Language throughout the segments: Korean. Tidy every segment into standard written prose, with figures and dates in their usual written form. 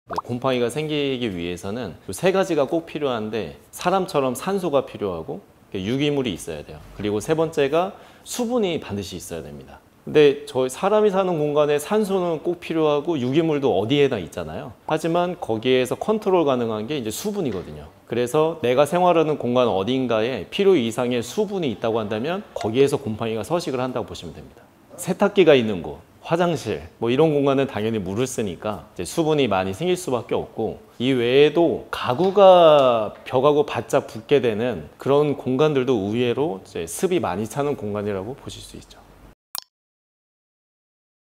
곰팡이가 생기기 위해서는 세 가지가 꼭 필요한데, 사람처럼 산소가 필요하고 유기물이 있어야 돼요. 그리고 세 번째가 수분이 반드시 있어야 됩니다. 근데 저희 사람이 사는 공간에 산소는 꼭 필요하고 유기물도 어디에나 있잖아요. 하지만 거기에서 컨트롤 가능한 게 이제 수분이거든요. 그래서 내가 생활하는 공간 어딘가에 필요 이상의 수분이 있다고 한다면 거기에서 곰팡이가 서식을 한다고 보시면 됩니다. 세탁기가 있는 곳, 화장실, 뭐 이런 공간은 당연히 물을 쓰니까 이제 수분이 많이 생길 수밖에 없고, 이 외에도 가구가 벽하고 바짝 붙게 되는 그런 공간들도 의외로 이제 습이 많이 차는 공간이라고 보실 수 있죠.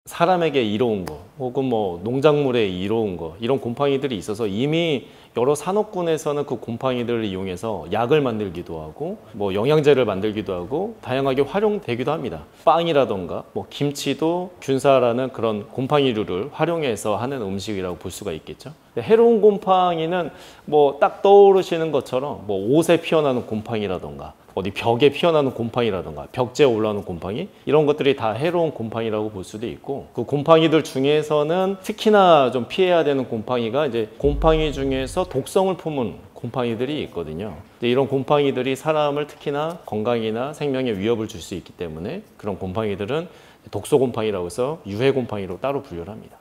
사람에게 이로운 거 혹은 뭐 농작물에 이로운 거, 이런 곰팡이들이 있어서 이미 여러 산업군에서는 그 곰팡이들을 이용해서 약을 만들기도 하고 뭐 영양제를 만들기도 하고 다양하게 활용되기도 합니다. 빵이라던가 뭐 김치도 균사라는 그런 곰팡이류를 활용해서 하는 음식이라고 볼 수가 있겠죠. 해로운 곰팡이는 뭐 딱 떠오르시는 것처럼 뭐 옷에 피어나는 곰팡이라던가 어디 벽에 피어나는 곰팡이라던가 벽지에 올라오는 곰팡이, 이런 것들이 다 해로운 곰팡이라고 볼 수도 있고, 그 곰팡이들 중에서는 특히나 좀 피해야 되는 곰팡이가 이제 곰팡이 중에서 독성을 품은 곰팡이들이 있거든요. 이런 곰팡이들이 사람을 특히나 건강이나 생명에 위협을 줄 수 있기 때문에 그런 곰팡이들은 독소 곰팡이라고 해서 유해 곰팡이로 따로 분류를 합니다.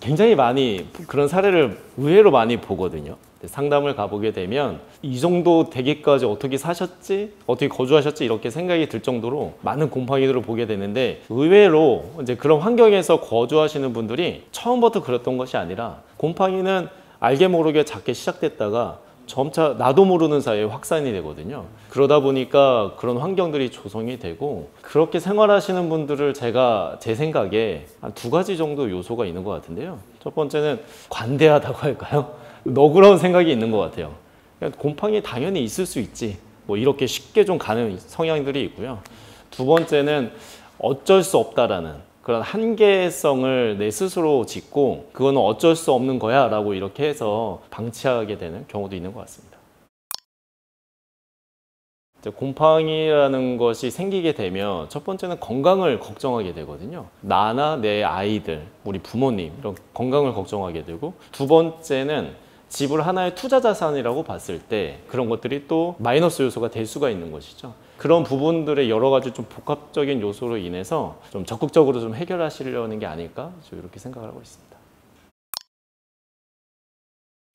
굉장히 많이 그런 사례를 의외로 많이 보거든요. 상담을 가보게 되면 이 정도 되기까지 어떻게 사셨지? 어떻게 거주하셨지? 이렇게 생각이 들 정도로 많은 곰팡이들을 보게 되는데, 의외로 이제 그런 환경에서 거주하시는 분들이 처음부터 그랬던 것이 아니라 곰팡이는 알게 모르게 작게 시작됐다가 점차 나도 모르는 사이에 확산이 되거든요. 그러다 보니까 그런 환경들이 조성이 되고, 그렇게 생활하시는 분들을 제 생각에 한 두 가지 정도 요소가 있는 것 같은데요. 첫 번째는 관대하다고 할까요? 너그러운 생각이 있는 것 같아요. 곰팡이 당연히 있을 수 있지, 뭐 이렇게 쉽게 좀 가는 성향들이 있고요. 두 번째는 어쩔 수 없다라는 그런 한계성을 내 스스로 짓고, 그거는 어쩔 수 없는 거야 라고 이렇게 해서 방치하게 되는 경우도 있는 것 같습니다. 곰팡이라는 것이 생기게 되면 첫 번째는 건강을 걱정하게 되거든요. 나나 내 아이들, 우리 부모님 이런 건강을 걱정하게 되고, 두 번째는 집을 하나의 투자 자산이라고 봤을 때 그런 것들이 또 마이너스 요소가 될 수가 있는 것이죠. 그런 부분들의 여러 가지 좀 복합적인 요소로 인해서 좀 적극적으로 좀 해결하시려는 게 아닐까, 이렇게 생각을 하고 있습니다.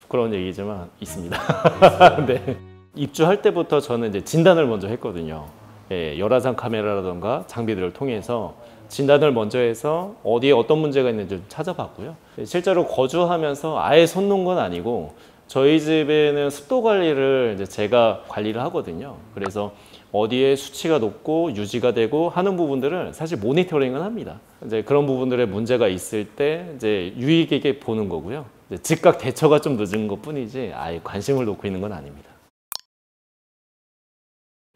그런 얘기지만 있습니다. 네. 입주할 때부터 저는 이제 진단을 먼저 했거든요. 예, 열화상 카메라라던가 장비들을 통해서 진단을 먼저 해서 어디에 어떤 문제가 있는지 좀 찾아봤고요. 실제로 거주하면서 아예 손 놓은 건 아니고, 저희 집에는 습도 관리를 이제 제가 관리를 하거든요. 그래서 어디에 수치가 높고 유지가 되고 하는 부분들을 사실 모니터링을 합니다. 이제 그런 부분들에 문제가 있을 때 이제 유의 있게 보는 거고요. 이제 즉각 대처가 좀 늦은 것 뿐이지 아예 관심을 놓고 있는 건 아닙니다.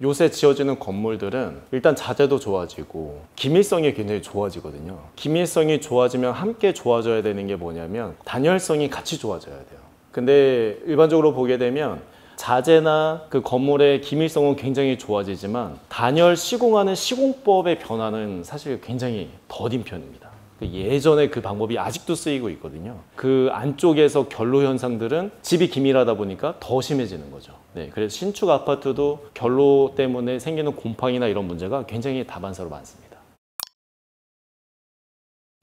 요새 지어지는 건물들은 일단 자재도 좋아지고 기밀성이 굉장히 좋아지거든요. 기밀성이 좋아지면 함께 좋아져야 되는 게 뭐냐면 단열성이 같이 좋아져야 돼요. 근데 일반적으로 보게 되면 자재나 그 건물의 기밀성은 굉장히 좋아지지만 단열 시공하는 시공법의 변화는 사실 굉장히 더딘 편입니다. 예전에 그 방법이 아직도 쓰이고 있거든요. 그 안쪽에서 결로 현상들은 집이 기밀하다 보니까 더 심해지는 거죠. 네, 그래서 신축 아파트도 결로 때문에 생기는 곰팡이나 이런 문제가 굉장히 다반사로 많습니다.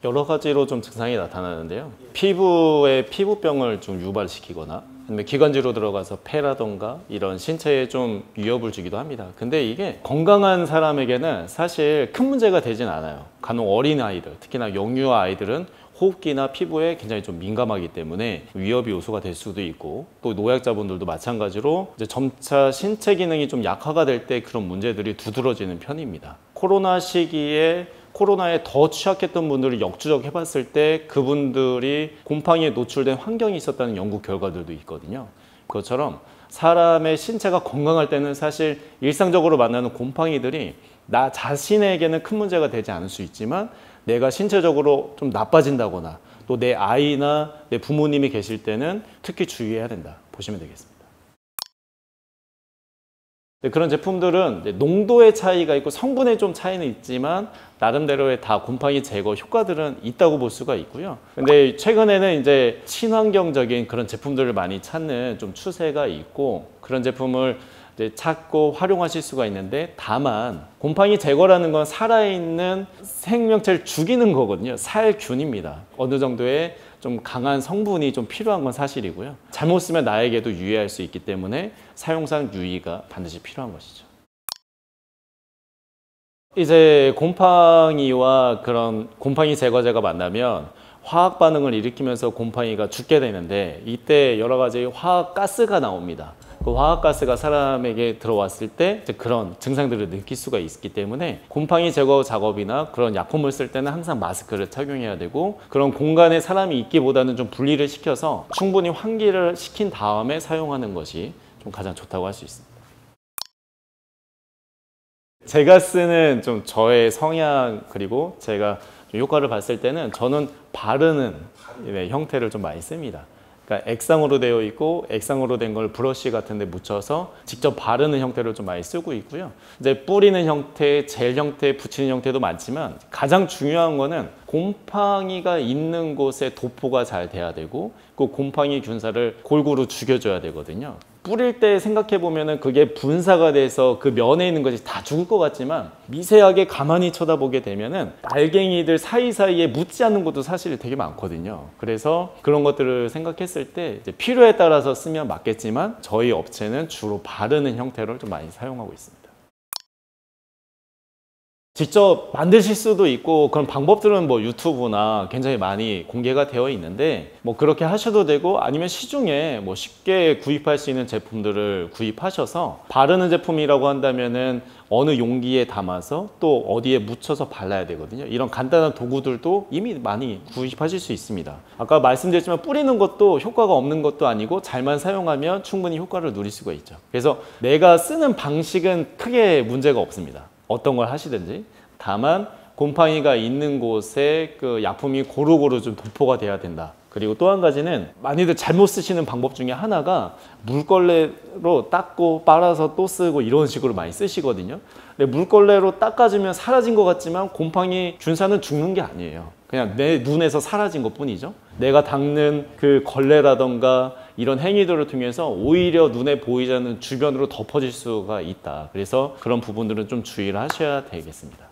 여러 가지로 좀 증상이 나타나는데요. 피부에 피부병을 좀 유발시키거나 아니면 기관지로 들어가서 폐라던가 이런 신체에 좀 위협을 주기도 합니다. 근데 이게 건강한 사람에게는 사실 큰 문제가 되진 않아요. 간혹 어린 아이들, 특히나 영유아 아이들은 호흡기나 피부에 굉장히 좀 민감하기 때문에 위협 요소가 될 수도 있고, 또 노약자분들도 마찬가지로 이제 점차 신체 기능이 좀 약화가 될 때 그런 문제들이 두드러지는 편입니다. 코로나 시기에 코로나에 더 취약했던 분들을 역추적 해봤을 때 그분들이 곰팡이에 노출된 환경이 있었다는 연구 결과들도 있거든요. 그것처럼 사람의 신체가 건강할 때는 사실 일상적으로 만나는 곰팡이들이 나 자신에게는 큰 문제가 되지 않을 수 있지만, 내가 신체적으로 좀 나빠진다거나 또 내 아이나 내 부모님이 계실 때는 특히 주의해야 된다 보시면 되겠습니다. 그런 제품들은 이제 농도의 차이가 있고 성분의 좀 차이는 있지만 나름대로의 다 곰팡이 제거 효과들은 있다고 볼 수가 있고요. 근데 최근에는 이제 친환경적인 그런 제품들을 많이 찾는 좀 추세가 있고 그런 제품을 이제 찾고 활용하실 수가 있는데, 다만 곰팡이 제거라는 건 살아있는 생명체를 죽이는 거거든요. 살균입니다. 어느 정도의 좀 강한 성분이 좀 필요한 건 사실이고요. 잘못 쓰면 나에게도 유해할 수 있기 때문에 사용상 유의가 반드시 필요한 것이죠. 이제 곰팡이와 그런 곰팡이 제거제가 만나면 화학 반응을 일으키면서 곰팡이가 죽게 되는데, 이때 여러 가지 화학 가스가 나옵니다. 그 화학가스가 사람에게 들어왔을 때 이제 그런 증상들을 느낄 수가 있기 때문에 곰팡이 제거 작업이나 그런 약품을 쓸 때는 항상 마스크를 착용해야 되고, 그런 공간에 사람이 있기보다는 좀 분리를 시켜서 충분히 환기를 시킨 다음에 사용하는 것이 좀 가장 좋다고 할 수 있습니다. 제가 쓰는 좀 저의 성향, 그리고 제가 좀 효과를 봤을 때는 저는 바르는 형태를 좀 많이 씁니다. 그러니까 액상으로 되어 있고 액상으로 된 걸 브러쉬 같은 데 묻혀서 직접 바르는 형태를 좀 많이 쓰고 있고요. 이제 뿌리는 형태, 젤 형태, 붙이는 형태도 많지만 가장 중요한 거는 곰팡이가 있는 곳에 도포가 잘 돼야 되고 그 곰팡이 균사를 골고루 죽여줘야 되거든요. 뿌릴 때 생각해 보면은 그게 분사가 돼서 그 면에 있는 것이 다 죽을 것 같지만 미세하게 가만히 쳐다보게 되면은 알갱이들 사이사이에 묻지 않는 것도 사실 되게 많거든요. 그래서 그런 것들을 생각했을 때 이제 필요에 따라서 쓰면 맞겠지만 저희 업체는 주로 바르는 형태를 좀 많이 사용하고 있습니다. 직접 만드실 수도 있고 그런 방법들은 뭐 유튜브나 굉장히 많이 공개가 되어 있는데 뭐 그렇게 하셔도 되고, 아니면 시중에 뭐 쉽게 구입할 수 있는 제품들을 구입하셔서, 바르는 제품이라고 한다면은 어느 용기에 담아서 또 어디에 묻혀서 발라야 되거든요. 이런 간단한 도구들도 이미 많이 구입하실 수 있습니다. 아까 말씀드렸지만 뿌리는 것도 효과가 없는 것도 아니고 잘만 사용하면 충분히 효과를 누릴 수가 있죠. 그래서 내가 쓰는 방식은 크게 문제가 없습니다. 어떤 걸 하시든지. 다만 곰팡이가 있는 곳에 그 약품이 고루고루 좀 도포가 돼야 된다. 그리고 또 한 가지는 많이들 잘못 쓰시는 방법 중에 하나가 물걸레로 닦고 빨아서 또 쓰고 이런 식으로 많이 쓰시거든요. 근데 물걸레로 닦아주면 사라진 것 같지만 곰팡이 균사는 죽는 게 아니에요. 그냥 내 눈에서 사라진 것 뿐이죠. 내가 닦는 그 걸레라던가 이런 행위들을 통해서 오히려 눈에 보이지 않는 주변으로 덮어질 수가 있다. 그래서 그런 부분들은 좀 주의를 하셔야 되겠습니다.